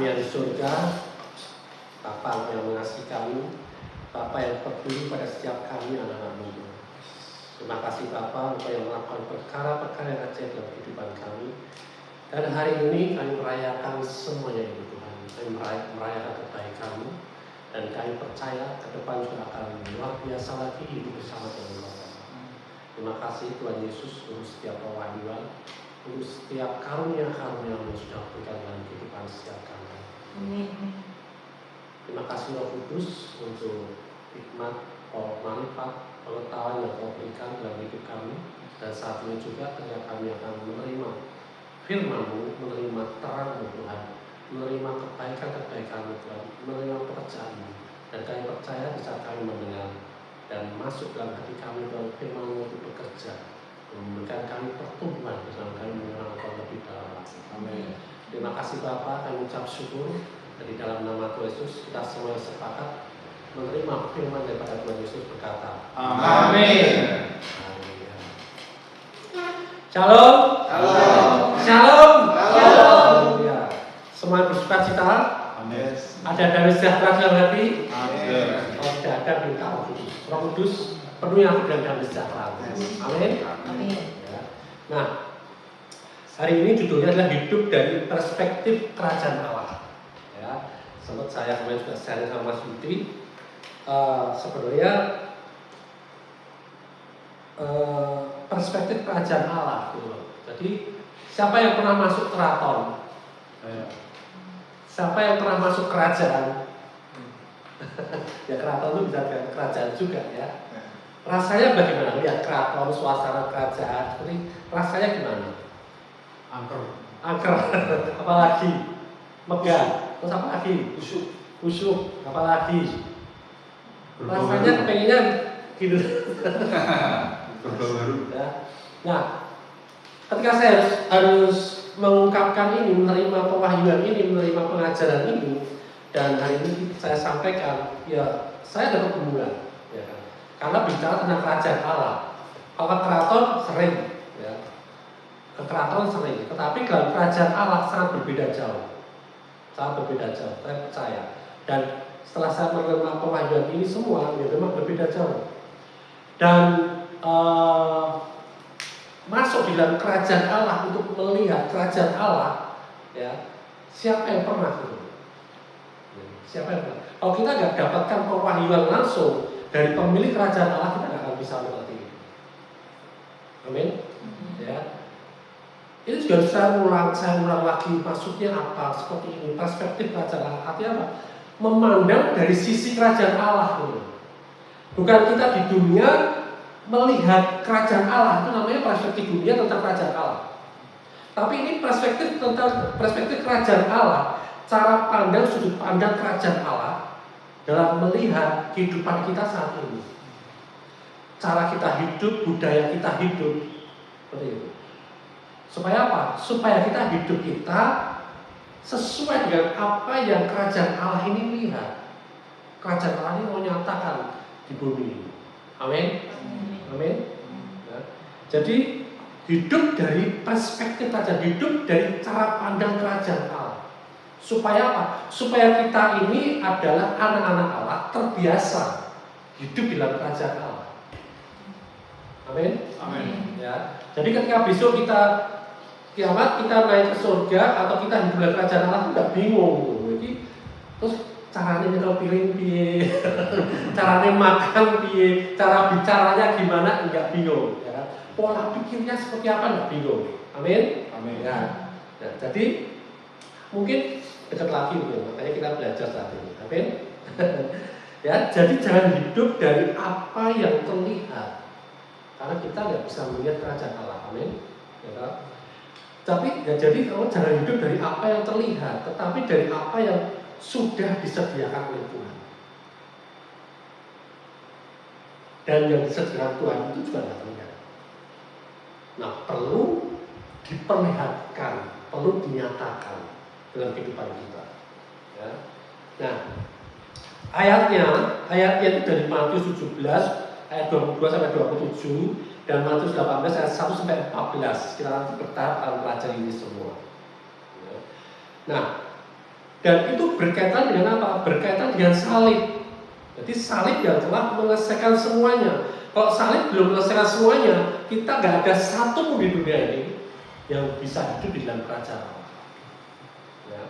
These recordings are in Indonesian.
kami yang di surga, Bapa yang mengasihi kami, Bapa yang peduli pada setiap kami anak-anak-Mu. Terima kasih Bapa, Engkau yang melakukan perkara-perkara yang ajaib dalam kehidupan kami. Dan hari ini kami merayakan semuanya itu Tuhan. Kami merayakan kebaikan-Mu. Dan kami percaya ke depan juga akan luar biasa lagi hidup bersama dengan Engkau. Terima kasih Tuhan Yesus untuk setiap pewahyuan, untuk setiap karunia-karunia yang sudah berikan dalam kehidupan setiap kami. Terima kasih Roh Kudus untuk hikmat, manfaat, pengetahuan yang Kau berikan dalam hidup kami. Dan saat ini juga ketika kami akan menerima firman-Mu, menerima terang-Mu Tuhan, menerima kebaikan-kebaikan-Mu Tuhan, menerima pekerjaan-Mu. Dan kami percaya bisa kami mendengar dan masuk dalam hati kami dalam firman-Mu untuk bekerja, memberikan kami pertumbuhan bersama kami mengenal Kau lebih dalam lagi. Amin. Terima kasih Bapa, kami ucap syukur. Dari dalam nama Tuhan Yesus kita semua sepakat menerima firman daripada Tuhan Yesus berkata. Amin. Shalom. Shalom. Shalom. Shalom. Ya. Semua bersuka cita. Amin. Ada damai sejahtera dalam hati. Amin. Kalau tidak ada berita Roh Kudus penuhi aku dengan damai sejahtera. Amin. Amin. Ya. Nah, hari ini judulnya adalah hidup dari perspektif kerajaan Allah. Ya, sempat saya kemarin juga sharing sama Mas Budi. Sebenarnya perspektif kerajaan Allah gitu. Jadi siapa yang pernah masuk keraton? Siapa yang pernah masuk kerajaan? Ya keraton itu bisa kerajaan juga ya. Rasanya bagaimana? Lihat keraton, suasana kerajaan, seperti rasanya gimana? Angker. Apalagi megah. Terus apa lagi? Khusyuk. Apalagi? Rasanya kepenginnya gitu. Ya. Nah, ketika saya harus mengungkapkan ini, menerima pewahyuan ini, menerima pengajaran ini, dan hari ini saya sampaikan, ya saya dapat kemuliaan, ya kan? Karena bicara tentang kerajaan Allah. Kalau ke keraton sering, ya, ke keraton sering, tetapi dalam kerajaan Allah sangat berbeda jauh, saya percaya. Dan setelah saya menerima pewahyuan ini semua, ya memang berbeda jauh. Dan masuk di dalam kerajaan Allah untuk melihat kerajaan Allah, ya siapa yang pernah itu? Siapa yang pernah? Kalau kita nggak dapatkan pewahyuan langsung dari pemilik kerajaan Allah, kita nggak akan bisa mengerti. Amin. Ya. Itu juga saya ulang lagi, maksudnya apa? Seperti ini, perspektif kerajaan Allah. Artinya apa? Memandang dari sisi kerajaan Allah. Bukan kita di dunia melihat kerajaan Allah, itu namanya perspektif dunia tentang kerajaan Allah. Tapi ini perspektif tentang perspektif kerajaan Allah, cara pandang, sudut pandang kerajaan Allah dalam melihat kehidupan kita saat ini. Cara kita hidup, budaya kita hidup, seperti itu. Supaya apa? Supaya kita hidup kita sesuai dengan apa yang kerajaan Allah ini lihat. Kerajaan Allah ini mau nyatakan di bumi ini. Amin. Amin. Ya. Jadi hidup dari perspektif kerajaan, hidup dari cara pandang kerajaan Allah. Supaya apa? Supaya kita ini adalah anak-anak Allah terbiasa hidup di dalam kerajaan Allah. Amin. Amin. Ya. Jadi ketika besok kita kiamat, kita naik ke surga atau kita hidup dalam kerajaan Allah, itu nggak bingung. Jadi terus caranya kalau piring piye, caranya makan piye, cara bicaranya gimana, nggak bingung. Ya. Pola pikirnya seperti apa, nggak bingung. Amin. Amin. Ya. Nah, jadi mungkin dekat lagi, makanya kita belajar saat ini. Amin. Ya, jadi jangan hidup dari apa yang terlihat, karena kita nggak bisa melihat kerajaan Allah. Amin. Ya, tapi ya, jadi kamu jangan hidup dari apa yang terlihat, tetapi dari apa yang sudah disediakan oleh Tuhan. Dan yang disediakan Tuhan itu juga tidak terlihat. Nah, perlu diperlihatkan, perlu dinyatakan dalam kehidupan kita. Ya. Nah, ayatnya itu dari Matius 17 ayat 22 sampai 27. Dan Matius 18 ayat 1 sampai 14. Kita nanti bertahap akan pelajari ini semua. Nah, Dan itu berkaitan dengan apa? Berkaitan dengan salib. Jadi salib yang telah menyelesaikan semuanya. Kalau salib belum menyelesaikan semuanya, kita nggak ada satu pun di dunia ini yang bisa hidup di dalam kerajaan Allah. Ya.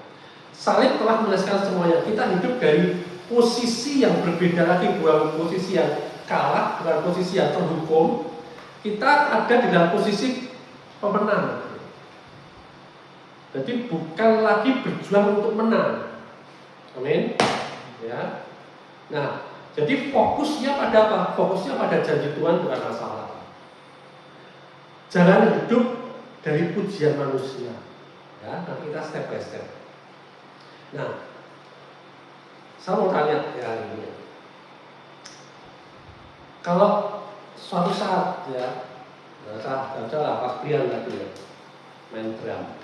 Salib telah menyelesaikan semuanya. Kita hidup dari posisi yang berbeda lagi, bukan posisi yang kalah, bukan posisi yang terhukum. Kita ada di dalam posisi pemenang. Jadi bukan lagi berjuang untuk menang. Amin. Ya. Nah, jadi fokusnya pada apa? Fokusnya pada janji Tuhan, bukan masalah. Jangan hidup dari pujian manusia. Ya, nanti kita step by step. Nah, saya mau tanya ya hari ini. Kalau suatu saat ya, saya pas Brian tadi ya, main drum.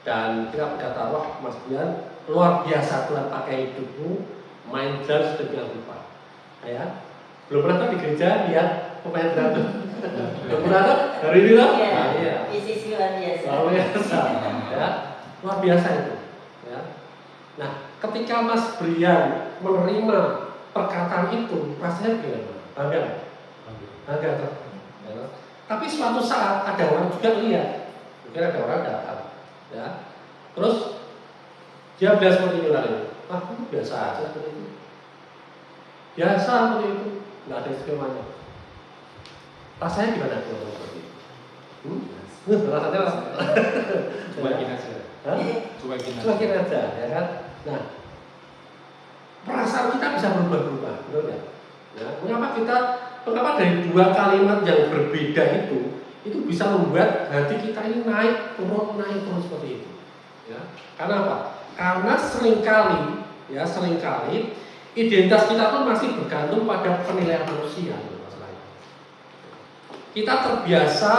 Dan kita berkata, wah Mas Brian, luar biasa Tuhan pakai hidupmu, main drum sedemikian rupa. Ya, belum pernah di gereja lihat pemain drum. Belum pernah dari ini lah. Iya. Isi luar biasa. Luar biasa. Ya, luar biasa itu. Ya. Nah, ketika Mas Brian menerima perkataan itu, rasanya gimana? Bangga? Bangga. Ya. Tapi suatu saat ada orang juga lihat, mungkin ada orang datang. Ya, terus dia bilang seperti ini lagi, itu biasa aja seperti itu, biasa seperti itu, nggak ada istimewanya. Rasanya gimana kalau seperti itu? Rasanya Cuekin aja. Cuekin aja, ya kan? Nah, perasaan kita bisa berubah-ubah, betul nggak? Ya, mengapa dari dua kalimat yang berbeda itu bisa membuat hati kita ini naik turun seperti itu. Ya. Karena apa? Karena seringkali identitas kita pun masih bergantung pada penilaian manusia. Kita terbiasa,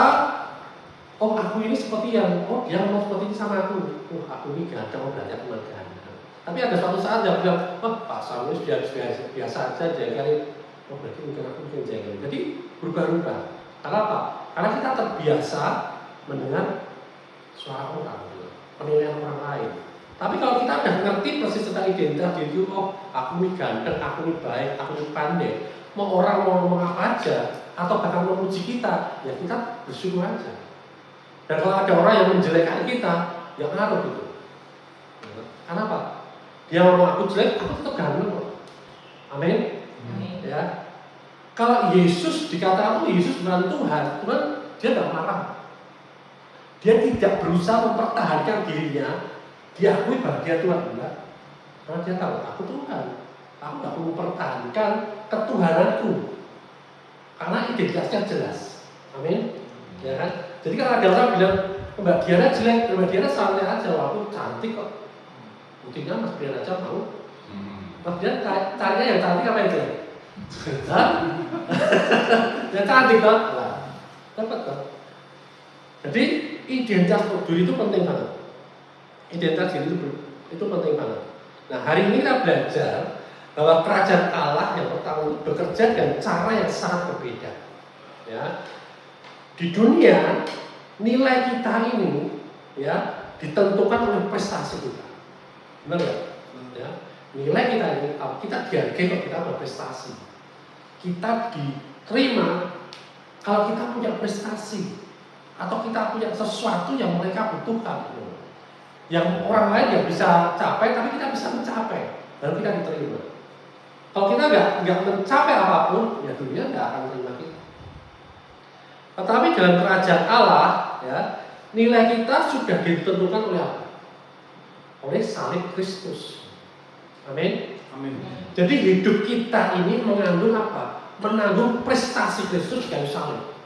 oh aku ini seperti yang, oh dia mau seperti ini sama aku, oh aku ini ganteng, berarti aku ganteng. Tapi ada suatu saat yang bilang, oh Pak Samuel biasa aja kali, oh berarti mungkin aku jangan. Jadi berubah-ubah. Karena apa? Karena kita terbiasa mendengar suara orang, penilaian orang lain. Tapi kalau kita udah ngerti persis tentang identitas diri, oh aku ini ganteng, aku ini baik, aku ini pandai, mau orang mau ngomong apa aja, atau bahkan memuji kita, ya kita bersyukur aja. Dan kalau ada orang yang menjelekkan kita, ya ngaruh gitu. Karena apa? Dia ngomong aku jelek, aku tetap ganteng kok. Amin. Ya. Kalau Yesus dikatakan Yesus bukan Tuhan dia tidak marah. Dia tidak berusaha mempertahankan dirinya, diakui bahwa dia Tuhan, enggak. Karena dia tahu, aku Tuhan. Aku tidak perlu mempertahankan ketuhananku. Karena identitasnya jelas. Amin. Ya kan? Jadi kalau ada orang bilang, Mbak Diana jelek, Mbak Diana santai aja, aku cantik kok. Buktinya Mas Diana aja mau. Mas Diana carinya yang cantik apa yang jelek? Hah? Ya cantik kan? Nah, dapat kan? Jadi identitas diri itu penting banget. Identitas diri itu penting banget. Nah hari ini kita belajar bahwa kerajaan Allah yang pertama bekerja dengan cara yang sangat berbeda. Ya, di dunia nilai kita ini ya ditentukan oleh prestasi kita. Benar ya? Ya. Nilai kita ini kita dihargai kalau kita berprestasi. Kita diterima kalau kita punya prestasi atau kita punya sesuatu yang mereka butuhkan, yang orang lain yang bisa capai tapi kita bisa mencapai dan kita diterima. Kalau kita nggak mencapai apapun, ya dunia nggak akan menerima kita. Tetapi dalam kerajaan Allah, ya nilai kita sudah ditentukan oleh apa? Oleh salib Kristus. Amin. Amin. Jadi hidup kita ini mengandung apa? Menanggung prestasi Kristus dari salib.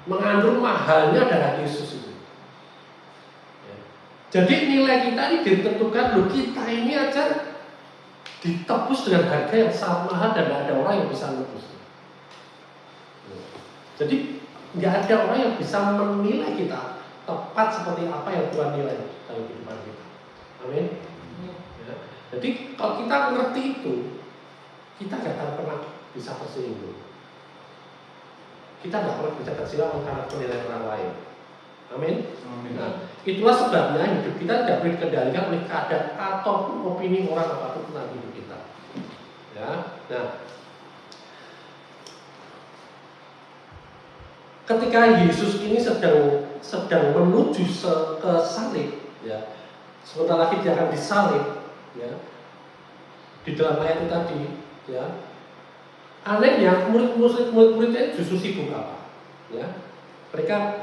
Mengandung mahalnya darah Yesus itu. Ya. Jadi nilai kita ini ditentukan, loh kita ini aja ditebus dengan harga yang sangat mahal dan tidak ada orang yang bisa menebus. Ya. Jadi nggak ada orang yang bisa menilai kita tepat seperti apa yang Tuhan nilai dalam kehidupan kita. Amin. Ya. Jadi kalau kita mengerti itu, kita nggak akan pernah bisa tersinggung. Kita nggak pernah bisa tersinggung karena penilaian orang lain. Amin. Amin. Nah, Itulah sebabnya hidup kita tidak boleh dikendalikan oleh keadaan ataupun opini orang apapun tentang hidup kita. Ya, nah, ketika Yesus ini sedang menuju ke salib, ya, sebentar lagi dia akan disalib, ya, di dalam ayat itu tadi, ya. Anehnya murid-muridnya justru sibuk apa? Ya,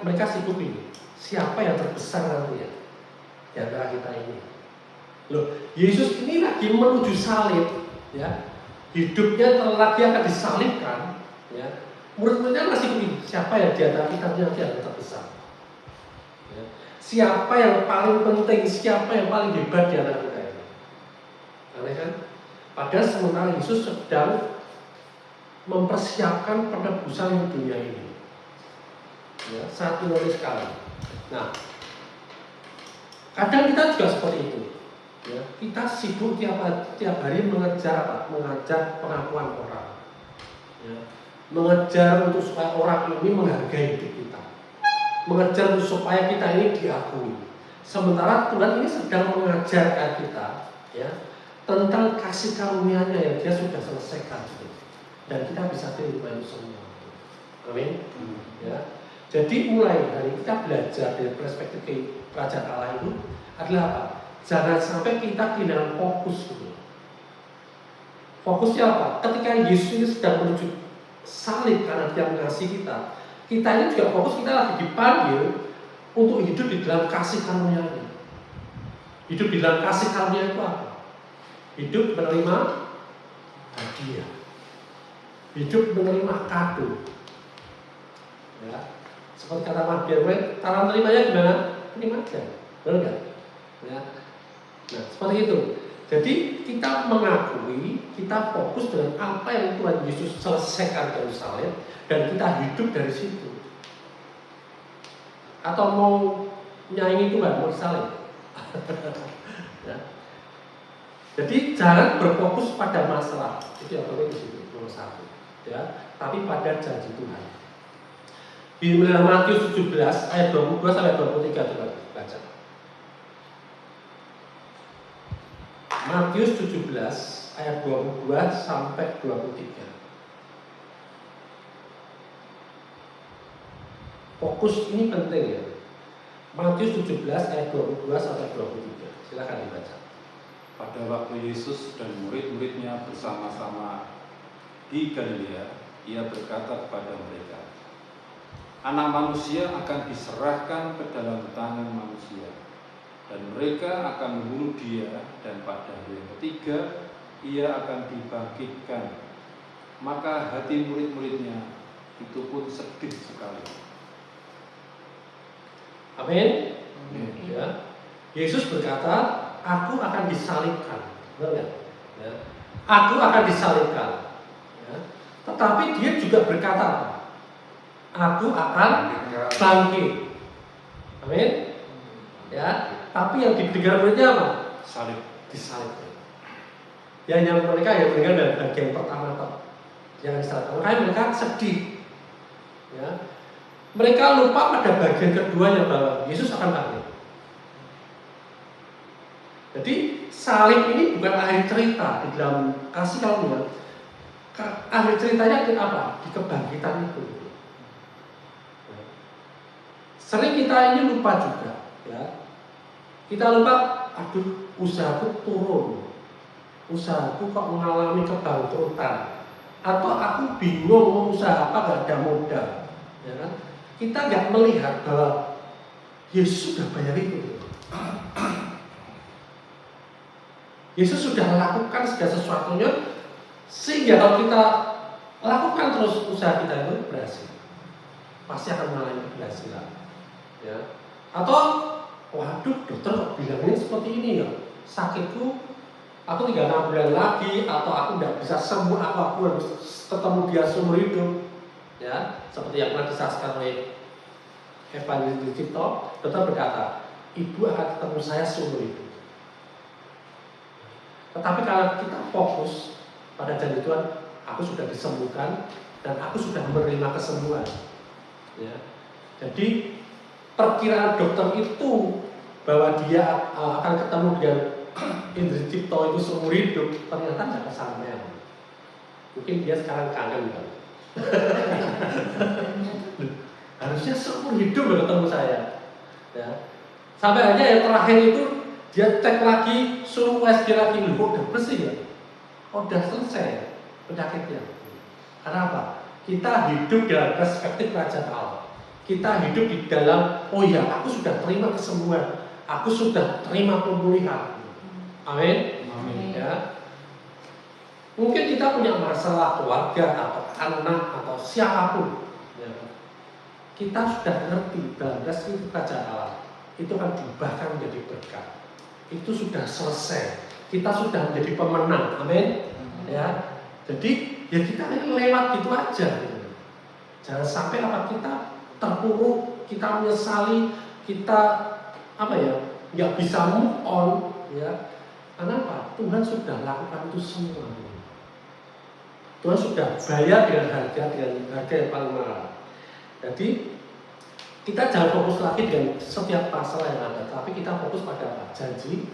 mereka sibuk ini. Siapa yang terbesar nanti ya di antara kita ini? Loh, Yesus ini lagi menuju salib, ya. Hidupnya lagi akan disalibkan, ya. Murid-muridnya masih ini. Siapa yang di antara kita nanti yang terbesar? Ya. Siapa yang paling penting? Siapa yang paling hebat di antara kita ini? Aneh kan? Padahal sementara Yesus sedang mempersiapkan penebusan dunia ini, ya, sangat ironis sekali. Nah, kadang kita juga seperti itu, ya. Kita sibuk tiap hari mengejar pengakuan orang, ya. Mengejar untuk supaya orang ini menghargai hidup kita, mengejar supaya kita ini diakui. Sementara Tuhan ini sedang mengajarkan kita, ya, tentang kasih karunia-Nya yang Dia sudah selesaikan. Dan kita bisa terima itu semua. Amin. Ya. Jadi mulai dari kita belajar dari perspektif kerajaan Allah itu adalah apa? Jangan sampai kita kehilangan fokus gitu. Fokusnya apa? Ketika Yesus ini sedang menuju salib karena Dia mengasihi kita, kita ini juga fokus, kita lagi dipanggil untuk hidup di dalam kasih karunia-Nya. Hidup di dalam kasih karunia itu apa? Hidup menerima hadiah. Hidup menerima kado, ya. Seperti kata Mas Bierman, cara menerimanya gimana? Terima aja, benar nggak? Ya. Nah, seperti itu. Jadi kita mengakui, kita fokus dengan apa yang Tuhan Yesus selesaikan dari salib, dan kita hidup dari situ. Atau mau nyanyi Tuhan, mau salib. Ya. Jadi jangan berfokus pada masalah, itu yang penting di situ, nomor satu. Ya, tapi pada janji Tuhan. Di Matius 17 ayat 22 sampai 23 coba baca. Matius 17 ayat 22 sampai 23. Fokus ini penting ya. Matius 17 ayat 22 sampai 23. Silakan dibaca. Pada waktu Yesus dan murid-muridnya bersama-sama di Galilea, Ia berkata kepada mereka, Anak manusia akan diserahkan ke dalam tangan manusia, dan mereka akan membunuh Dia, dan pada hari yang ketiga Ia akan dibangkitkan. Maka hati murid-muridnya itu pun sedih sekali. Amin. Ya. Yesus berkata, Aku akan disalibkan. Benar nggak? Ya. Aku akan disalibkan. Ya. Tetapi Dia juga berkata, Aku akan bangkit. Amin. Ya. Tapi yang didengar muridnya apa? Salib. Disalib. Ya, yang mereka yang mendengar dari bagian pertama toh, yang disalib. Makanya mereka sedih. Ya. Mereka lupa pada bagian keduanya bahwa Yesus akan bangkit. Jadi salib ini bukan akhir cerita di dalam kasih karunia. Akhir ceritanya itu apa? Di kebangkitan itu. Sering kita ini lupa juga, ya. Kita lupa, aduh, usahaku turun, usahaku kok mengalami kebangkrutan, atau aku bingung mau usaha apa, gak ada modal, ya kan? Kita nggak melihat bahwa Yesus sudah bayar itu. Yesus sudah melakukan segala sesuatunya, sehingga kalau kita lakukan terus usaha kita itu berhasil, pasti akan mengalami keberhasilan. Ya. Atau, waduh, dokter kok bilangnya seperti ini ya, sakitku, aku tinggal 6 bulan lagi, atau aku tidak bisa sembuh, aku harus ketemu Dia seumur hidup. Ya, seperti yang pernah disaksikan oleh Evangelis Cipto, dokter berkata, Ibu akan ketemu saya seumur hidup. Tetapi kalau kita fokus pada janji Tuhan, aku sudah disembuhkan dan aku sudah menerima kesembuhan. Ya. Jadi perkiraan dokter itu bahwa dia akan ketemu dengan Indri Cipto itu seumur hidup, ternyata nggak kesampaian. Mungkin dia sekarang kangen kan. Harusnya seumur hidup loh ketemu saya. Ya. Sampai aja yang terakhir itu dia cek lagi, suruh USG lagi, loh kok udah bersih ya? Udah selesai penyakitnya. Karena apa? Kita hidup dalam perspektif kerajaan Allah. Kita hidup di dalam, oh ya, aku sudah terima kesembuhan, aku sudah terima pemulihan. Amin. Amin. Ya. Mungkin kita punya masalah keluarga atau anak atau siapapun. Ya. Kita sudah ngerti dalam perspektif kerajaan Allah. Itu akan diubahkan menjadi berkat. Itu sudah selesai. Kita sudah menjadi pemenang. Amin. Ya. Jadi ya kita ini lewat gitu aja. Gitu. Jangan sampai apa kita terpuruk, kita menyesali, kita apa ya, nggak bisa move on, ya. Karena apa? Tuhan sudah lakukan itu semua. Tuhan sudah bayar dengan harga yang paling mahal. Jadi kita jangan fokus lagi dengan setiap masalah yang ada, tapi kita fokus pada apa? Janji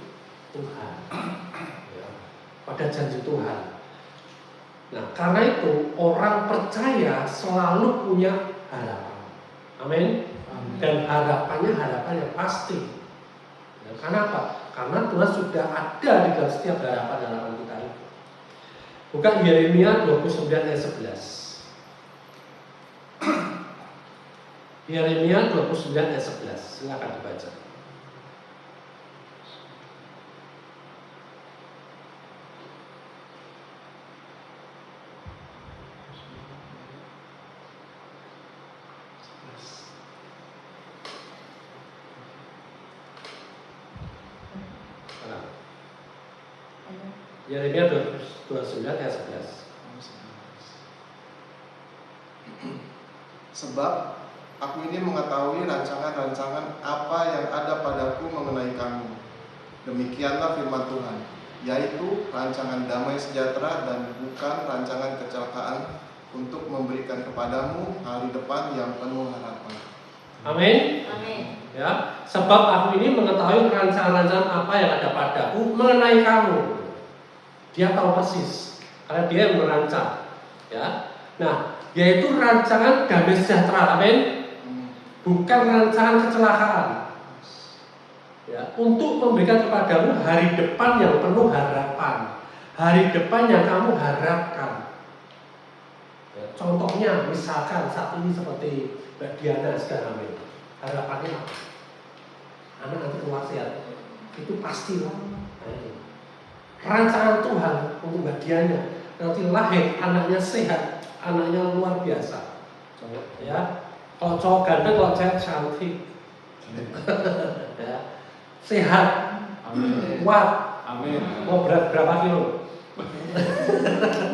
Tuhan, ya. Pada janji Tuhan. Nah, karena itu orang percaya selalu punya harapan. Amin. Dan harapannya harapan yang pasti. Ya, karena apa? Karena Tuhan sudah ada di dalam setiap harapan kita itu. Bukan Yeremia 29 ayat 11. Yeremia 29 ayat 11. Silakan dibaca. Yeremia 29 ayat 11. Sebab aku ini mengetahui rancangan-rancangan apa yang ada padaku mengenai kamu. Demikianlah firman Tuhan, yaitu rancangan damai sejahtera dan bukan rancangan kecelakaan, untuk memberikan kepadamu hari depan yang penuh harapan. Amin. Amin. Ya, sebab aku ini mengetahui rancangan-rancangan apa yang ada padaku mengenai kamu. Dia tahu persis, karena dia yang merancang. Ya, nah, yaitu rancangan damai sejahtera, amin. Bukan rancangan kecelakaan. Ya, untuk memberikan kepadamu hari depan yang penuh harapan, hari depan yang kamu harapkan. Ya, contohnya, misalkan saat ini seperti Mbak Diana sedang hamil, harapannya apa? Anak nanti keluar sehat, itu pasti lah. Rancangan Tuhan untuk Mbak Diana nanti lahir anaknya sehat, anaknya luar biasa. Ya, kalau cowok ganteng, kalau cewek cantik, ya, sehat, Amin. kuat. Amin. Mau berat berapa kilo?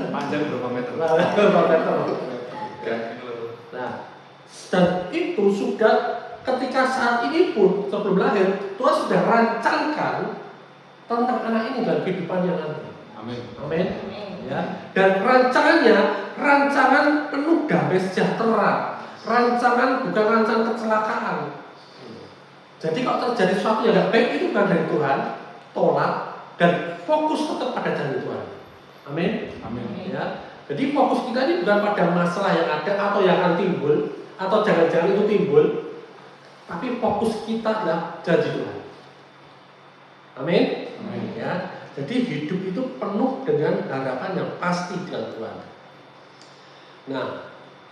Panjang berapa meter? Berapa meter? Nah, dan itu sudah ketika saat ini pun sebelum lahir Tuhan sudah rancangkan tentang anak ini dalam kehidupan yang nanti. Amin. Amin. Ya. Dan rancangannya rancangan penuh damai sejahtera. Rancangan bukan rancangan kecelakaan. Jadi kalau terjadi sesuatu yang tidak baik itu bukan dari Tuhan, tolak dan fokus tetap pada janji Tuhan. Amin. Amin. Ya. Jadi fokus kita ini bukan pada masalah yang ada atau yang akan timbul atau jangan-jangan itu timbul, tapi fokus kita adalah janji Tuhan. Amin. Amin. Ya. Jadi hidup itu penuh dengan harapan yang pasti dengan Tuhan. Nah,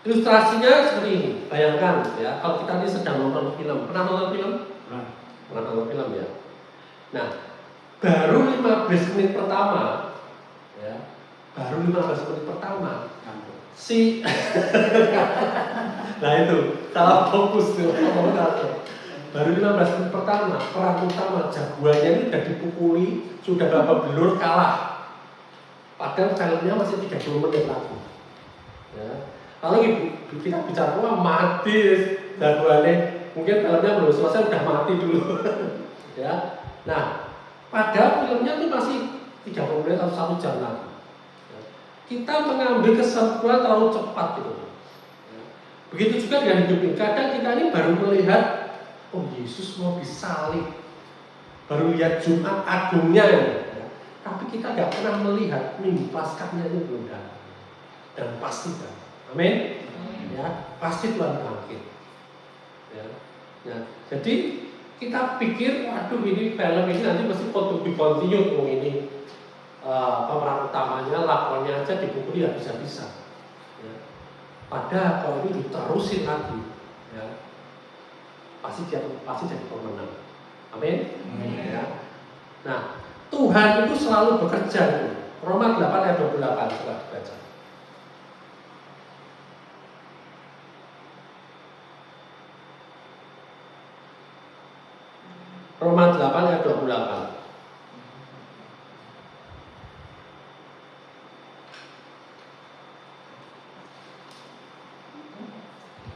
ilustrasinya seperti ini. Bayangkan ya, kalau kita ini sedang nonton film. Pernah nonton film? Pernah nonton film ya. Nah, baru 15 menit pertama, ya, baru 15 menit pertama, si, nah itu salah fokus tuh. Baru 15 menit pertama, peran utama jagoannya ini sudah dipukuli, sudah babak belur, kalah. Padahal filmnya masih 30 menit lagi. Ya. Lalu kita bicara, wah mati jagoannya, mungkin filmnya belum selesai, sudah mati dulu. Ya. Nah, padahal filmnya itu masih 30 menit atau 1 jam lagi. Ya. Kita mengambil kesimpulan terlalu cepat gitu. Ya. Begitu juga dengan hidup ini. Kadang kita ini baru melihat, oh Yesus mau disalib, baru lihat Jumat Agungnya ini, ya. Tapi kita nggak pernah melihat Minggu Paskahnya itu belum datang. Dan pasti kan, amin. Ya, pasti Tuhan bangkit. Ya. Nah, jadi kita pikir, waduh ini film ini nanti mesti continue ini pemeran utamanya, lakonnya aja dipukuli ya bisa-bisa. Ya. Padahal kalau ini diterusin lagi, ya, pasti jadi pemenang. Amin. Ya. Nah, Tuhan itu selalu bekerja. Roma 8 ayat 28 coba dibaca. Roma 8 ayat 28.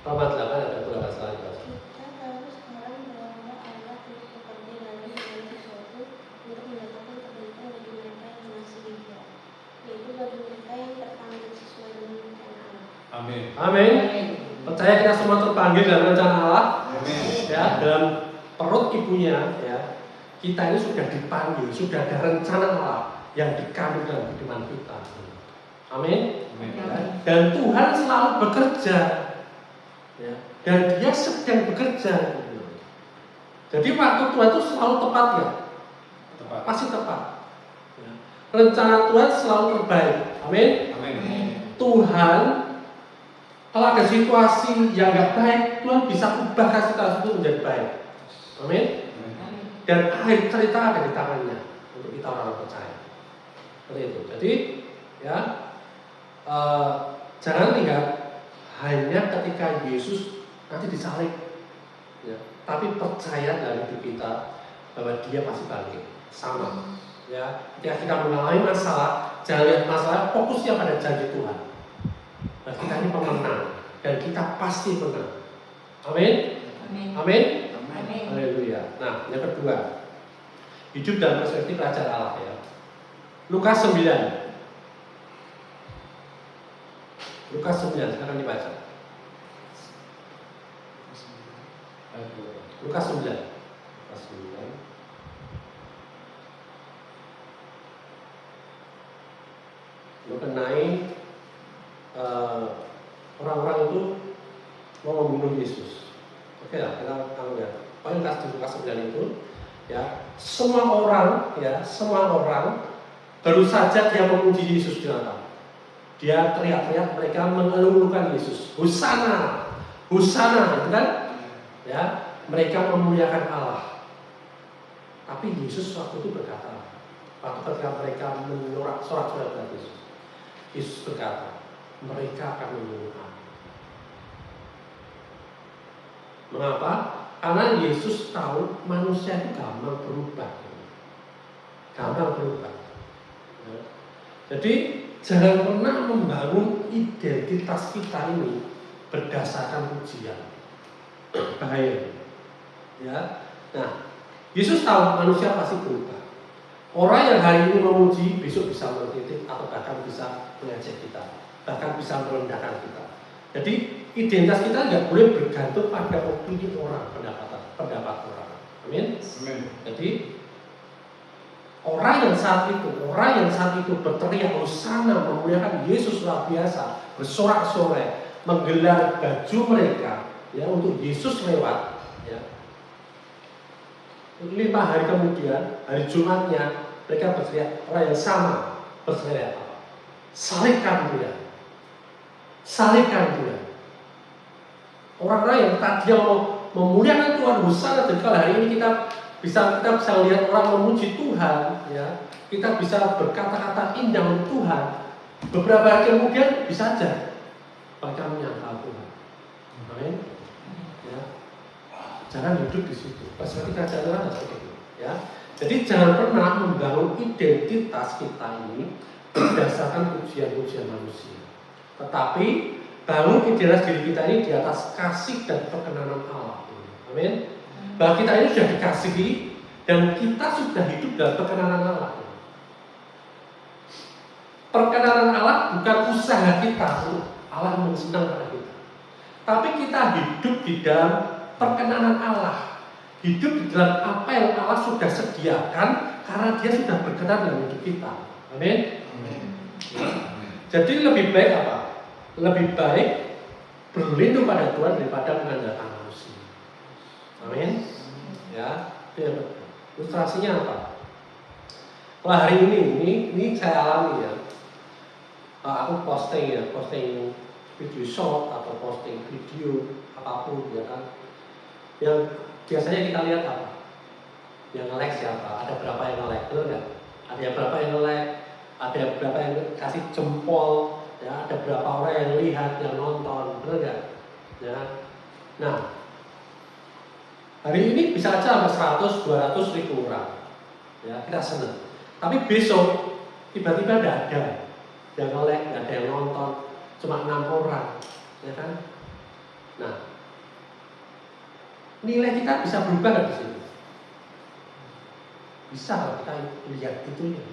Roma 8 ayat 28 salah dibaca. Kita harus sekarang bahwa Allah turut bekerja dalam segala sesuatu untuk mendatangkan kebaikan bagi mereka yang mengasihi Dia, yaitu bagi mereka yang terpanggil sesuai dengan rencana Allah. Amin. Amin. Percaya kita semua terpanggil dalam rencana Allah. Amin. Ya, dalam perut ibunya, ya, kita ini sudah dipanggil, sudah ada rencana Allah yang dikandung dalam kehidupan kita. Amin. Amin. Ya, dan Tuhan selalu bekerja, ya, dan Dia sedang bekerja. Jadi waktu Tuhan itu selalu tepat, ya, Tepat. pasti tepat. Ya. Rencana Tuhan selalu terbaik. Amin. Amin. Tuhan, kalau ada situasi yang nggak baik, Tuhan bisa ubahkan situasi itu menjadi baik. Amin. Dan akhir cerita ada di tangannya untuk kita orang percaya. Seperti itu. Jadi, ya, jangan lihat hanya ketika Yesus nanti disalib, ya, tapi percaya dalam hidup kita bahwa Dia pasti bangkit. Sama. Ya, ketika kita mengalami masalah, jangan lihat masalah, fokusnya pada janji Tuhan. Nah, kita ini pemenang dan kita pasti menang. Amin. Amin. Haleluya. Nah, yang kedua, hidup dalam perspektif kerajaan Allah, ya. Lukas 9. Lukas 9, silakan dibaca. Lukas 9. Lukas 9. Mengenai orang-orang itu mau membunuh Yesus. Oke lah, kita tahu ya. Poin Lukas 9 itu, ya, semua orang baru saja dia memuji Yesus di atas. Dia teriak-teriak, mereka mengeluhkan Yesus. Hosana, Hosana, gitu kan? Ya, mereka memuliakan Allah. Tapi Yesus waktu itu berkata, waktu ketika mereka sorak-sorak Yesus, Yesus berkata, mereka akan membunuh aku. Mengapa? Karena Yesus tahu manusia itu gampang berubah. Gampang berubah. Ya. Jadi jangan pernah membangun identitas kita ini berdasarkan pujian. Bahaya. Ya. Nah, Yesus tahu manusia pasti berubah. Orang yang hari ini memuji, besok bisa mengkritik atau bahkan bisa mengejek kita, bahkan bisa merendahkan kita. Jadi identitas kita nggak boleh bergantung pada opini orang, pendapat orang. Amin. Jadi orang yang saat itu berteriak hosana memuliakan Yesus luar biasa, bersorak-sorai, menggelar baju mereka, ya, untuk Yesus lewat, ya. 5 hari kemudian, hari Jumatnya, mereka berteriak, orang yang sama berteriak apa? Salibkan dia. Salibkan dia. Orang-orang yang tadi mau memuliakan Tuhan, hosana, dan kalau hari ini kita bisa lihat orang memuji Tuhan, ya, kita bisa berkata-kata indah untuk Tuhan. Beberapa hari kemudian bisa saja mereka menyangkal Tuhan. Amin. Ya. Jangan hidup di situ. Perspektif kerajaan Allah seperti itu. Ya. Jadi jangan pernah membangun identitas kita ini berdasarkan pujian-pujian manusia. Tetapi bangun identitas diri kita ini di atas kasih dan perkenanan Allah. Amin. Bahwa kita ini sudah dikasihi dan kita sudah hidup dalam perkenanan Allah. Perkenanan Allah bukan usaha kita, Allah senang pada kita. Tapi kita hidup di dalam perkenanan Allah. hidup di dalam apa yang Allah sudah sediakan karena Dia sudah berkenan dalam hidup kita. Amin. Jadi lebih baik apa? Lebih baik berlindung pada Tuhan daripada mengandalkan manusia. Amin. Ya, ilustrasinya apa? Kalau hari ini saya alami ya. Aku posting video short atau posting video apapun ya kan. Yang biasanya kita lihat apa? Yang nge-like siapa? Ada berapa yang nge-like? Betul nggak? Ada yang berapa yang nge-like? Ada yang berapa yang kasih jempol? Ya, ada berapa orang yang lihat, yang nonton? Betul nggak? Ya. Nah, hari ini bisa aja sampai 100, 200 ribu orang. Ya, kita senang. Tapi besok tiba-tiba tidak ada yang nge-like, nggak ada yang nonton, cuma 6 orang, ya kan? Nah, nilai kita bisa berubah nggak di sini? Bisa kalau kita lihat itunya.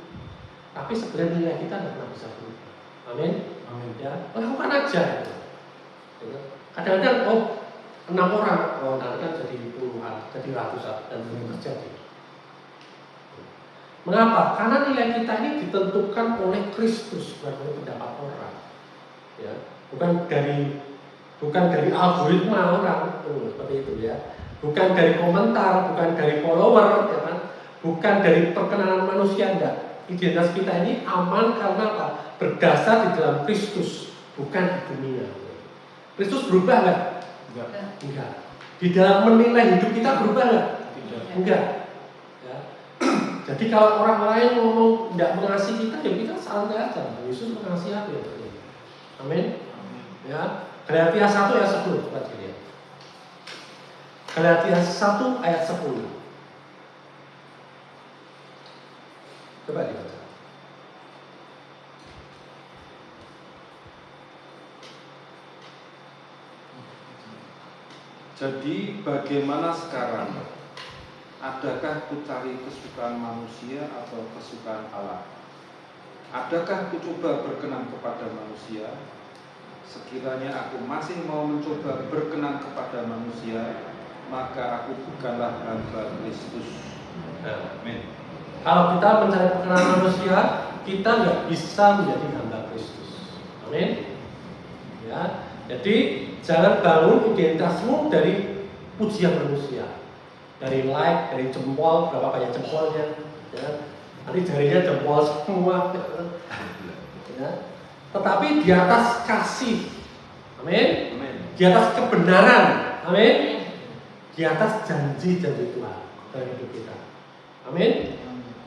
Tapi sebenarnya nilai kita tidak pernah bisa berubah. Amin. Amin. Ya, lakukan aja. Kadang-kadang 6 orang, nanti kan jadi puluhan, jadi ratusan dan belum terjadi. Mengapa? Karena nilai kita ini ditentukan oleh Kristus, bukan oleh pendapat orang. Ya, bukan dari algoritma orang, seperti itu ya. Bukan dari komentar, bukan dari follower, ya kan? Bukan dari perkenalan manusia, enggak. Identitas kita ini aman karena apa? Berdasar di dalam Kristus, bukan di dunia. Kristus berubah enggak? Enggak. Di dalam menilai hidup kita berubah enggak? Enggak. Jadi kalau orang lain ngomong tidak mengasihi kita, ya kita santai aja. Yesus mengasihi aku ya. Amin. Ya. Galatia 1 ayat 10 coba dilihat. Galatia 1 ayat 10. Coba dibaca. Jadi bagaimana sekarang? Adakah ku cari kesukaan manusia atau kesukaan Allah? Adakah ku coba berkenan kepada manusia? Sekiranya aku masih mau mencoba berkenan kepada manusia, maka aku bukanlah hamba Kristus. Amin. Kalau kita mencari perkenanan manusia, kita nggak bisa menjadi hamba Kristus. Amin. Ya. Jadi jangan bangun identitasmu dari pujian manusia. Dari like, dari jempol, berapa banyak jempolnya, ya. Nanti jarinya jempol semua, ya. Tetapi di atas kasih, amin. Di atas kebenaran, amin. Di atas janji-janji Tuhan dalam hidup kita, amin.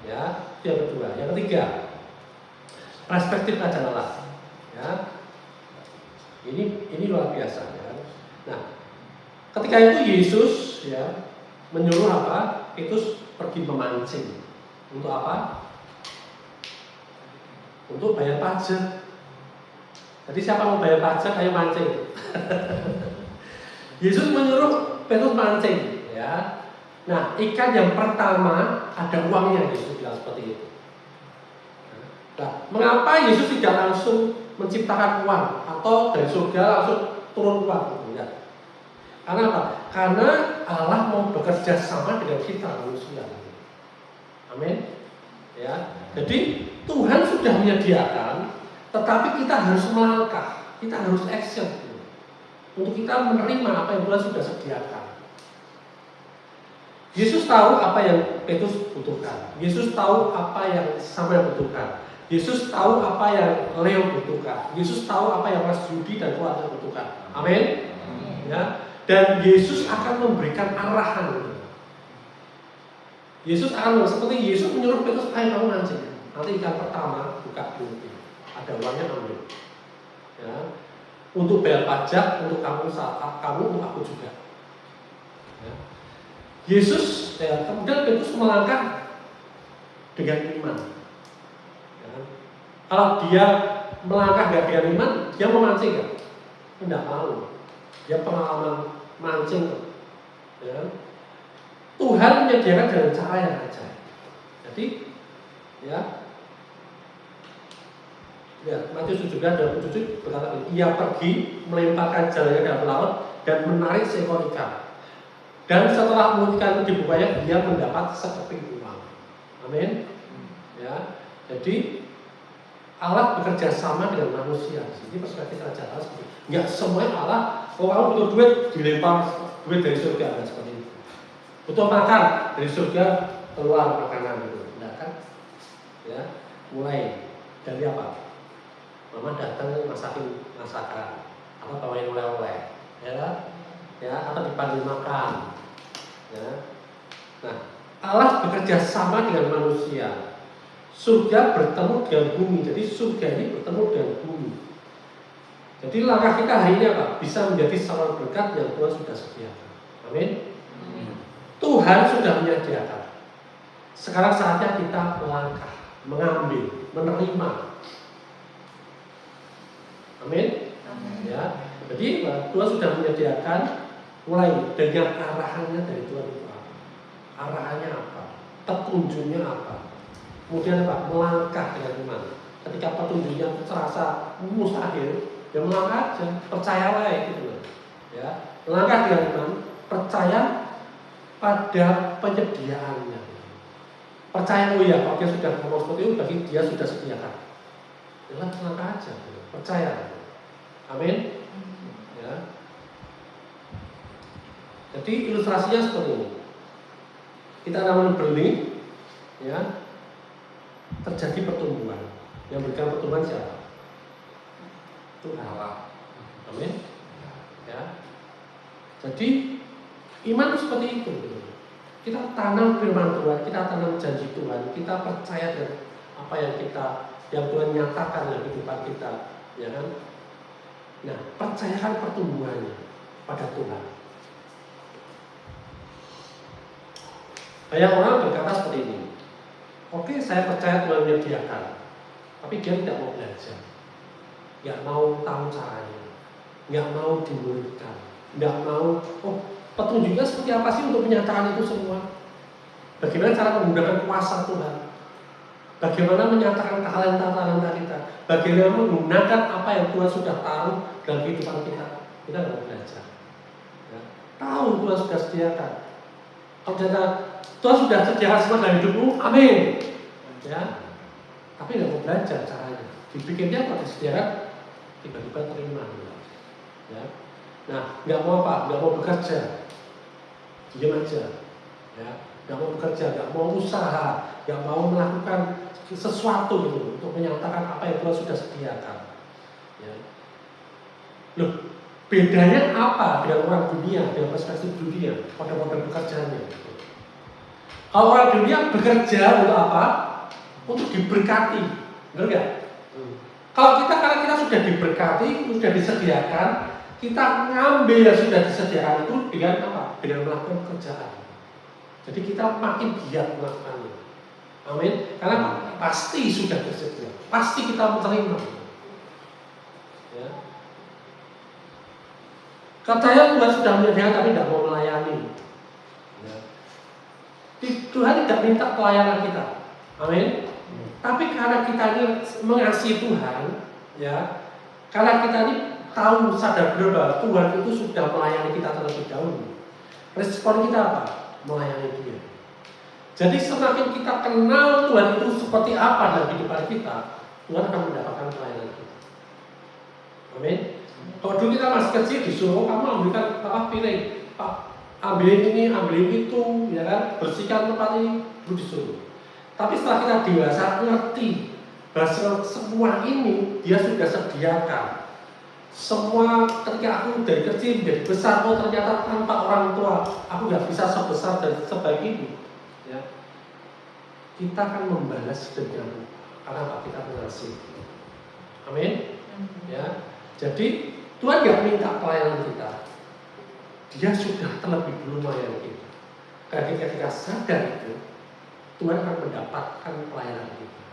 Ya, yang kedua, yang ketiga, perspektif ajaran Allah, ya. Ini luar biasa, ya. Nah, ketika itu Yesus, ya, menyuruh apa? Petrus pergi memancing. Untuk apa? Untuk bayar pajak. Jadi siapa mau bayar pajak, ayo mancing. Yesus menyuruh Petrus mancing, ya. Nah, ikan yang pertama ada uangnya, Yesus bilang seperti itu. Nah, mengapa Yesus tidak langsung menciptakan uang atau dari surga langsung turun uang? Ya. Karena apa? Karena Allah mau bekerja sama dengan kita manusia. Amin. Ya. Jadi Tuhan sudah menyediakan, tetapi kita harus melangkah, kita harus action untuk kita menerima apa yang Tuhan sudah sediakan. Yesus tahu apa yang Petrus butuhkan. Yesus tahu apa yang Samuel butuhkan. Yesus tahu apa yang Leo butuhkan. Yesus tahu apa yang Mas Yudi dan keluarga butuhkan. Amin. Ya. Dan Yesus akan memberikan arahan. Yesus akan seperti Yesus menyuruh Petrus, ayo kamu mancing. Nanti ikan pertama buka dulu, ada uangnya ambil. Ya. Untuk bayar pajak, untuk kamu, untuk aku juga. Ya. Yesus, ya, kemudian Petrus melangkah dengan iman. Ya. Kalau dia melangkah gak dengan iman, dia mau mancing gak? Tidak mau. Dia pengalaman mancing, ya. Tuhan menyediakan dengan cara yang ajaib. Jadi, ya, Matius 7:27 berkata, ia pergi melemparkan jalannya dalam laut dan menarik seekor ikan. Dan setelah membuktikan dibukanya, dia mendapat sekeping uang. Amin. Ya, jadi Allah bekerja sama dengan manusia. Ini perspektif Raja Allah seperti itu. Enggak semuanya Allah, kalau kamu butuh duit, dilempar duit dari surga, dan seperti itu. Butuh makan, dari surga keluar makanan gitu. Enggak kan? Ya, mulai dari apa? Mama datang masakin masakan, atau bawain oleh-oleh, ya, atau dipanggil makan, ya. Nah, Allah bekerja sama dengan manusia. Surga bertemu dengan bumi, jadi surga ini bertemu dengan bumi. Jadi langkah kita hari ini apa? Bisa menjadi saluran berkat yang Tuhan sudah sediakan. Amin. Tuhan sudah menyediakan. Sekarang saatnya kita melangkah, mengambil, menerima. Amin. Ya. Jadi Tuhan sudah menyediakan, mulai dengan arahannya dari Tuhan itu apa? Arahannya apa? Petunjuknya apa? Kemudian apa? Melangkah dengan iman. Ketika petunjuknya terasa mustahil, ya melangkah aja, percayalah gitu. Ya, melangkah dengan iman, percaya pada penyediaannya. Percaya, oh ya, kalau dia sudah ngomong seperti itu, berarti dia sudah sediakan. Ya, melangkah aja, percaya. Amin. Ya. Jadi ilustrasinya seperti ini. Kita namanya benih, ya. Terjadi pertumbuhan. Yang berikan pertumbuhan siapa? Tuhan. Allah. Amin. Ya. Jadi iman itu seperti itu. Kita tanam firman Tuhan, kita tanam janji Tuhan, kita percaya dengan apa yang Tuhan nyatakan dalam kehidupan kita, ya kan? Nah, percayakan pertumbuhannya pada Tuhan. Banyak orang berkata seperti ini. Oke, saya percaya Tuhan menyediakan, tapi dia tidak mau belajar, nggak mau tahu caranya, nggak mau dimuridkan, nggak mau, petunjuknya seperti apa sih untuk menyatakan itu semua? Bagaimana cara menggunakan kuasa Tuhan? Bagaimana menyatakan talenta-talenta kita? Bagaimana menggunakan apa yang Tuhan sudah taruh dalam kehidupan kita? Kita nggak mau belajar. Ya. Tahu Tuhan sudah sediakan. Kalau Tuhan sudah sediakan semua dalam hidupmu, amin. Ya, tapi nggak mau belajar caranya. Dibikinnya pada disediakan, tiba-tiba terima. Ya, nah nggak mau apa? Nggak mau bekerja, diam aja. Ya, nggak mau bekerja, nggak mau usaha, nggak mau melakukan sesuatu gitu untuk menyatakan apa yang Tuhan sudah sediakan. Ya. Loh, bedanya apa dengan orang dunia, dengan perspektif dunia pada model pekerjaannya? Kalau orang dunia bekerja untuk apa? Untuk diberkati, benar nggak? Kalau kita, karena kita sudah diberkati, sudah disediakan, kita ngambil yang sudah disediakan itu dengan apa? Dengan melakukan pekerjaan. Jadi kita makin giat melakukannya. Amin. Karena pasti sudah tersedia, pasti kita menerima. Ya. Katanya Tuhan sudah menyediakan tapi tidak mau melayani. Ya. Tuhan tidak minta pelayanan kita. Amin. Tapi karena kita ini mengasihi Tuhan, ya, karena kita ini tahu sadar benar bahwa Tuhan itu sudah melayani kita terlebih dahulu. Respon kita apa? Melayani Dia. Jadi semakin kita kenal Tuhan itu seperti apa dalam kehidupan kita, Tuhan akan mendapatkan pelayanan kita. Amin. Kalau dulu kita masih kecil disuruh kamu ambilkan piring, Pak, ambilin ini, ambilin itu, ya kan, bersihkan tempat ini, dulu disuruh. Tapi setelah kita dewasa ngerti bahwa semua ini Dia sudah sediakan. Semua ketika aku dari kecil menjadi besar, ternyata tanpa orang tua aku nggak bisa sebesar dan sebaik ini. Ya. Kita akan membalas dendam karena apa? Kita mengasihi. Amin. Ya. Jadi Tuhan nggak minta pelayanan kita. Dia sudah terlebih dulu melayani kita. Karena ketika sadar itu, Tuhan akan mendapatkan pelayanan kita.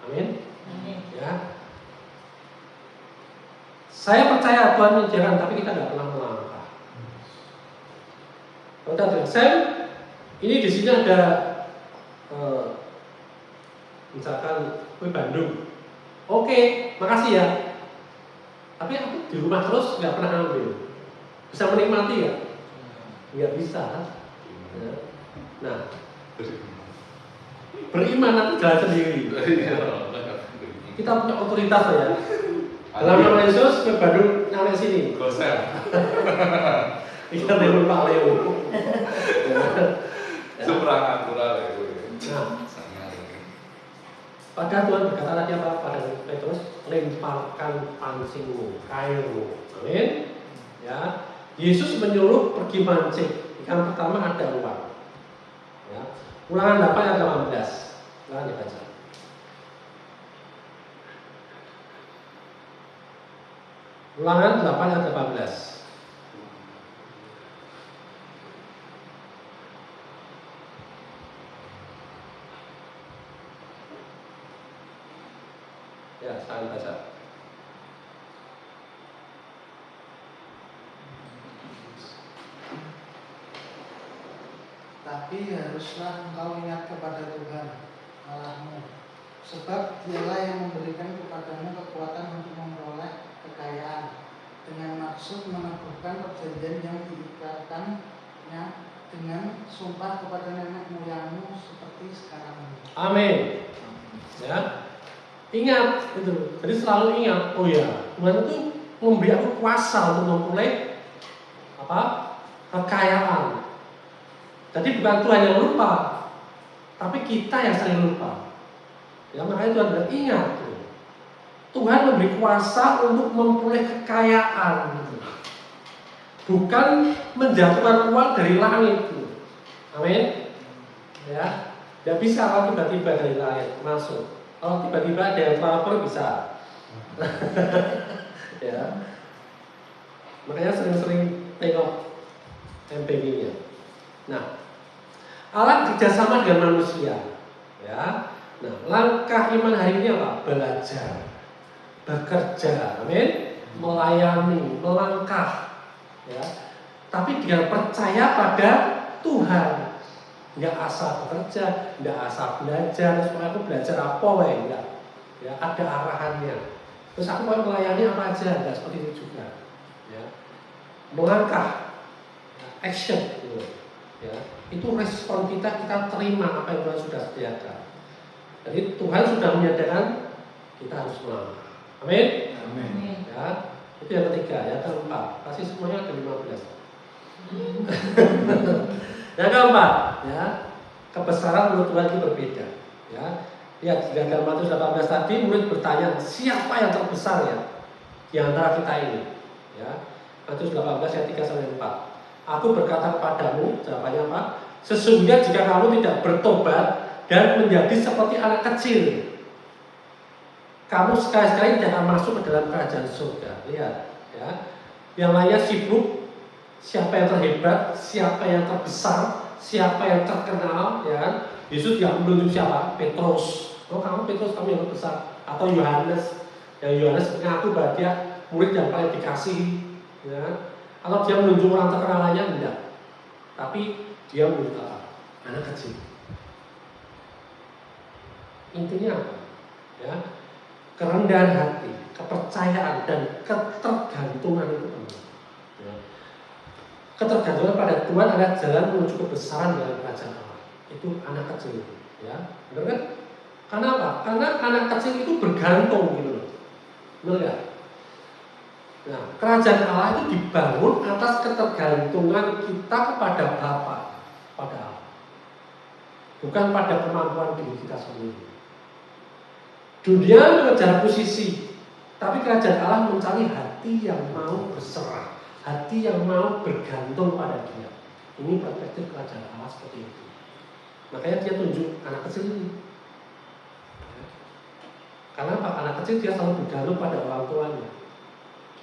Amin. Ya. Saya percaya Tuhan menyediakan, tapi kita nggak pernah melangkah. Saya ini di sini ada misalkan kue Bandung. Oke, makasih ya. Tapi aku di rumah terus nggak pernah ambil. Bisa menikmati ya? Nggak bisa. Ya. Nah, beriman nanti jalan sendiri. Kita punya otoritas ya. Dalam nama Yesus, ke Bandung nyampe sini. Gosel. Kita telepon Pak Leo. Supranatural ya. Nah, padahal Tuhan berkata tadi apa pada Petrus, lemparkan pancingmu, kailmu. Amin. Ya, Yesus menyuruh pergi mancing. Ikan pertama ada uang. Ya. Ulangan 8 ayat 18. Ulangan dibaca. Ulangan 8 ayat 18. Ya, saya baca. Tapi haruslah engkau ingat kepada Tuhan Allahmu, sebab Dialah yang memberikan kepadamu kekuatan untuk memperoleh kekayaan, dengan maksud meneguhkan perjanjian yang diikatkannya dengan sumpah kepada nenek moyangmu seperti sekarang ini. Amin. Ya, ingat itu. Jadi selalu ingat. Oh ya, Tuhan itu memberi aku kuasa untuk memperoleh apa? Kekayaan. Jadi bukan Tuhan yang lupa, tapi kita yang sering lupa. Ya, makanya Tuhan bilang ingat. Tuhan memberi kuasa untuk memperoleh kekayaan, bukan menjatuhkan uang dari langit. Amin. Ya, tidak bisa kalau tiba-tiba dari langit masuk. Kalau tiba-tiba ada yang transfer bisa. Ya, makanya sering-sering tengok MPG-nya. Nah, alat kerjasama dengan manusia. Ya, nah langkah iman hari ini apa? Belajar. Bekerja, amin, melayani, melangkah, ya. Tapi dengan percaya pada Tuhan, nggak asal bekerja, nggak asal belajar. Supaya aku belajar apa, enggak, ya ada arahannya. Terus aku mau melayani apa aja, nggak seperti itu juga, ya. Melangkah, action, gitu. Ya. Itu respon kita terima apa yang Tuhan sudah sediakan. Jadi Tuhan sudah menyediakan, kita harus melangkah. Amin. Amin. Ya, itu yang ketiga. Yang keempat, kasih semuanya ada 15. Yang keempat, ya, kebesaran menurut Tuhan itu berbeda. Ya, lihat di dalam Matius 18 tadi murid bertanya siapa yang terbesar ya di antara kita ini. Ya, Matius 18 ayat 3 sampai 4. Aku berkata kepadamu, jawabannya apa? Sesungguhnya jika kamu tidak bertobat dan menjadi seperti anak kecil, kamu sekali-sekali jangan masuk ke dalam kerajaan surga. Lihat, ya. Yang lainnya sibuk, siapa yang terhebat, siapa yang terbesar, siapa yang terkenal, ya. Yesus tidak menunjuk siapa? Petrus. Oh, kamu Petrus, kamu yang terbesar. Atau Yohanes. Yang Yohanes mengaku bahwa dia murid yang paling dikasih, ya. Atau dia menunjuk orang terkenal lainnya, tidak. Tapi dia menunjuk apa? Anak kecil. Intinya apa? Ya. Kerendahan hati, kepercayaan dan ketergantungan itu penting. Ya. Ketergantungan pada Tuhan adalah jalan menuju kebesaran dalam kerajaan Allah. Itu anak kecil, ya, benar kan? Karena apa? Karena anak kecil itu bergantung gitu loh, benar ya? Nah, kerajaan Allah itu dibangun atas ketergantungan kita kepada Bapa, pada Allah, bukan pada kemampuan diri kita sendiri. Dunia mengejar posisi, tapi kerajaan Allah mencari hati yang mau berserah, hati yang mau bergantung pada Dia. Ini perspektif kerajaan Allah seperti itu. Makanya dia tunjuk anak kecil ini. Karena apa? Anak kecil dia selalu bergantung pada orang tuanya.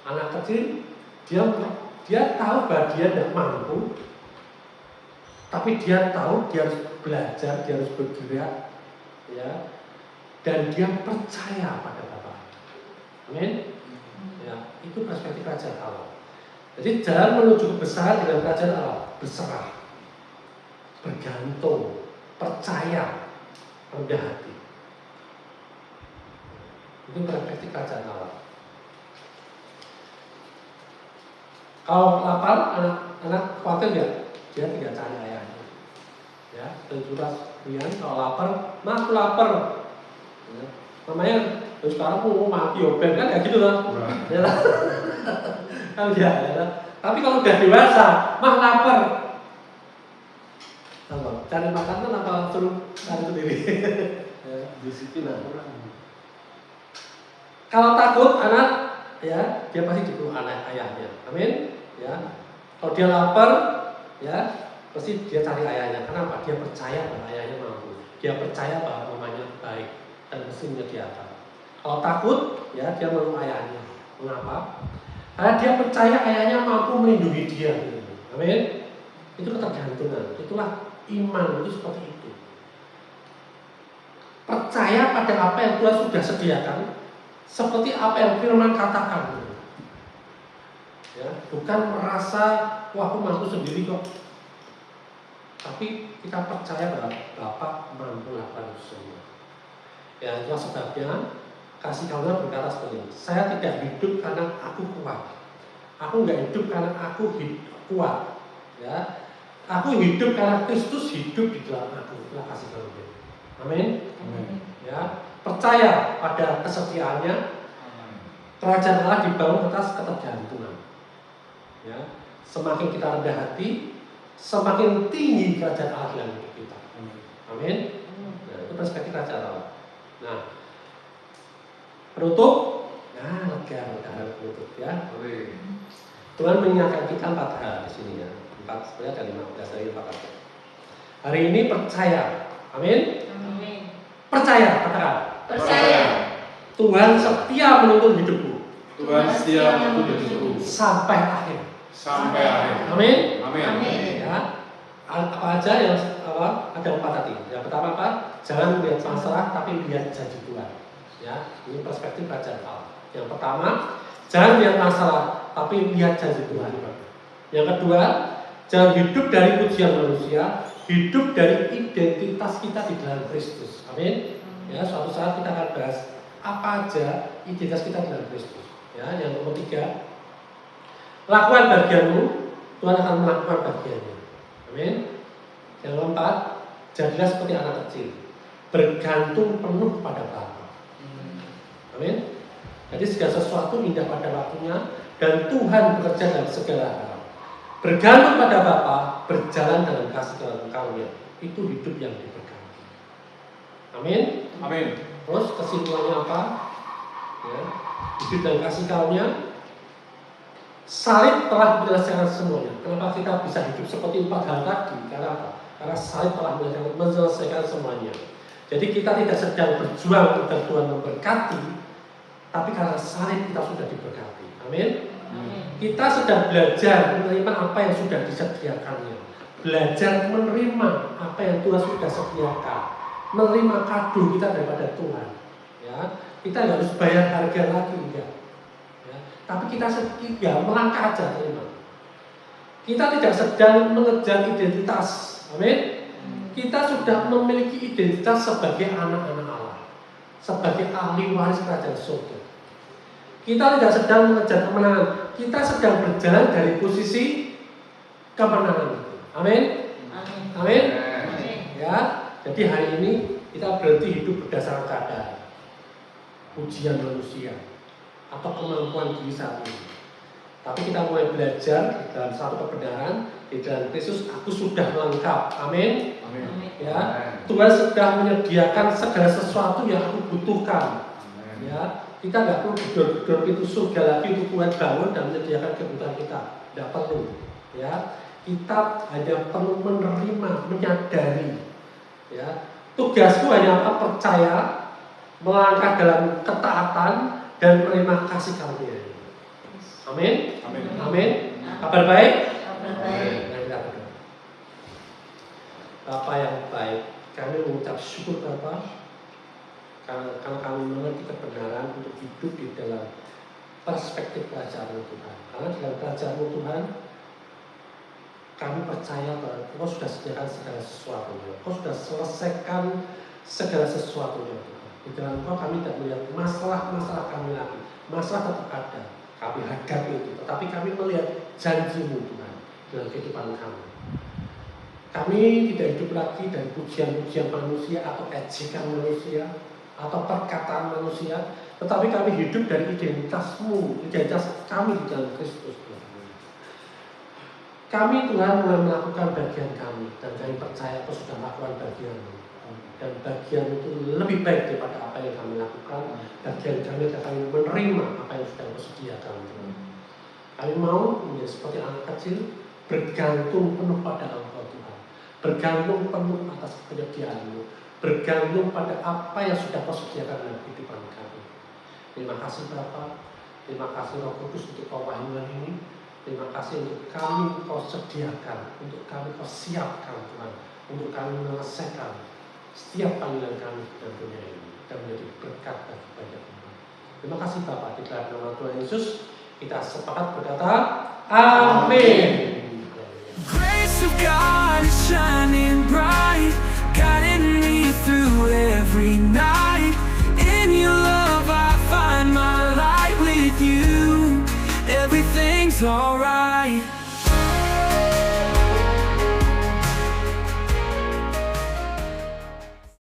Anak kecil dia tahu bahwa dia tidak mampu, tapi dia tahu dia harus belajar, dia harus bergerak, ya. Dan dia percaya pada Bapa. Amin. Ya, itu perspektif kerajaan Allah. Jadi jalan menuju kebesaran dengan kerajaan Allah, berserah, bergantung, percaya, rendah hati. Itu perspektif kerajaan Allah. Kalau lapar, anak khawatir nggak? dia tidak cari ayahnya. Ya, dan juga kemudian kalau lapar, "Ma, aku lapar." Ya, namanya sekarang mau mati open kan ya gitu loh. Ya, kan ya. Tapi kalau udah dewasa, "Mah, lapar." Apa? Cari makanan apa suruh cari sendiri? Disiplin kurang. Kalau takut anak, ya dia pasti dipeluk ayahnya. Amin. Ya. Kalau dia lapar, ya pasti dia cari ayahnya. Kenapa? Dia percaya bahwa ayahnya mampu. Dia percaya bahwa mamanya baik dan mesti menyediakan. Kalau takut, ya dia meluk ayahnya. Mengapa? Karena dia percaya ayahnya mampu melindungi dia. Amin. Itu ketergantungan. Itulah iman, itu seperti itu. Percaya pada apa yang Tuhan sudah sediakan, seperti apa yang firman katakan. Ya, bukan merasa wah aku mampu sendiri kok. Tapi kita percaya bahwa Bapa mampu lakukan semua. Ya, itulah sebabnya kasih karunia berkata seperti ini. Saya tidak hidup karena aku kuat. Aku nggak hidup karena aku kuat. Ya, aku hidup karena Kristus hidup di dalam aku. Itulah kasih karunia. Amin. Ya, percaya pada kesetiaannya. Kerajaan Allah dibangun atas ketergantungan. Ya, semakin kita rendah hati, semakin tinggi kerajaan Allah dalam hidup kita. Amin. Nah, itu perspektif kerajaan Allah. Nah, penutup, nah lega penutup ya. Tuhan mengingatkan kita 4 hal di sini ya. 4 sebenarnya ada 15 dari 4 hal. Hari ini percaya, amin. Percaya, katakan. Percaya. Tuhan setia menuntun hidupku. Tuhan setia menuntun hidupku Sampai akhir. sampai akhir. Amin. Amin. Ya, apa aja yang ada 4 tadi. Yang pertama apa? Jangan melihat masalah, tapi lihat janji Tuhan. Ya, ini perspektif kerajaan Allah. Yang pertama, jangan lihat masalah, tapi lihat janji Tuhan. Yang kedua, jangan hidup dari pujian manusia, hidup dari identitas kita di dalam Kristus. Amin. Ya, suatu saat kita akan bahas apa aja identitas kita di dalam Kristus. Ya, yang nomor 3, lakukan bagianmu, Tuhan akan melakukan bagiannya. Amin. Yang keempat, jadilah seperti anak kecil, bergantung penuh pada Bapa. Amin. Jadi segala sesuatu indah pada waktunya dan Tuhan bekerja dalam segala hal. Bergantung pada Bapa, berjalan dalam kasih karunia. Itu hidup yang diberkati. Amin. Amin. Terus kesimpulannya apa? Ya, hidup dalam kasih karunia. Salib telah menyelesaikan semuanya. Kenapa kita bisa hidup seperti 4 hal tadi? Karena apa? Karena salib telah menyelesaikan semuanya. Jadi kita tidak sedang berjuang agar Tuhan memberkati, tapi karena salib kita sudah diberkati. Amin. Kita sedang belajar menerima apa yang sudah disediakannya. Belajar menerima apa yang Tuhan sudah sediakan. Menerima kado kita daripada Tuhan. Ya, kita nggak harus bayar harga lagi, enggak. Tapi kita melangkah aja terima. Kita tidak sedang mengejar identitas. Amin. Kita sudah memiliki identitas sebagai anak-anak Allah, sebagai ahli waris kerajaan surga. Kita tidak sedang mengejar kemenangan. Kita sedang berjalan dari posisi kemenangan. Amin. Amin. Ya. Jadi hari ini kita berhenti hidup berdasarkan keadaan, ujian manusia, atau kemampuan diri saat ini. Tapi kita mulai belajar dalam satu kebenaran di dalam Kristus. Aku sudah lengkap. Amin. Amin. Ya, Tuhan sudah menyediakan segala sesuatu yang aku butuhkan. Ya, kita nggak perlu gedor-gedor pintu surga lagi untuk Tuhan bangun dan menyediakan kebutuhan kita. Tidak perlu. Ya, kita hanya perlu menerima, menyadari. Ya, tugasku hanya percaya, melangkah dalam ketaatan dan menerima kasih karunia. Amin. Amin. Amin. Kabar baik? Kabar baik. Bapa yang baik, kami mengucap syukur Bapa karena kami mengerti kebenaran untuk hidup di dalam perspektif kerajaan Tuhan. Karena dalam kerajaan Tuhan, kami percaya bahwa Engkau sudah sediakan segala sesuatunya. Engkau sudah selesaikan segala sesuatunya. Di dalam Engkau kami tidak melihat masalah-masalah kami lagi. Masalah tetap ada, kami hadapi itu. Tetapi kami melihat janji-Mu Tuhan dalam kehidupan kami. Kami tidak hidup lagi dari pujian-pujian manusia atau ejekan manusia atau perkataan manusia, tetapi kami hidup dari identitas kami di dalam Kristus. Kami Tuhan mulai melakukan bagian kami, dan kami percaya Kau sudah melakukan bagian, dan bagian itu lebih baik daripada apa yang kami lakukan. Bagian kami adalah kami menerima apa yang sudah Kau sediakan. Kami mau menjadi seperti anak kecil, bergantung penuh pada Engkau Tuhan, bergantung penuh atas penyediaan-Mu, bergantung pada apa yang sudah Kau sediakan dalam kehidupan kami. Terima kasih Bapa, terima kasih Roh Kudus untuk pewahyuan ini. Terima kasih untuk kami Kau sediakan, untuk kami Kau siapkan Tuhan, untuk kami menyelesaikan setiap panggilan kami dalam dunia ini dan menjadi berkat bagi banyak orang. Terima kasih Bapak, di dalam nama Tuhan Yesus kita sepakat berkata amin. Grace of God is shining bright, guiding me through every night. In your love I find my light with you. Everything's alright.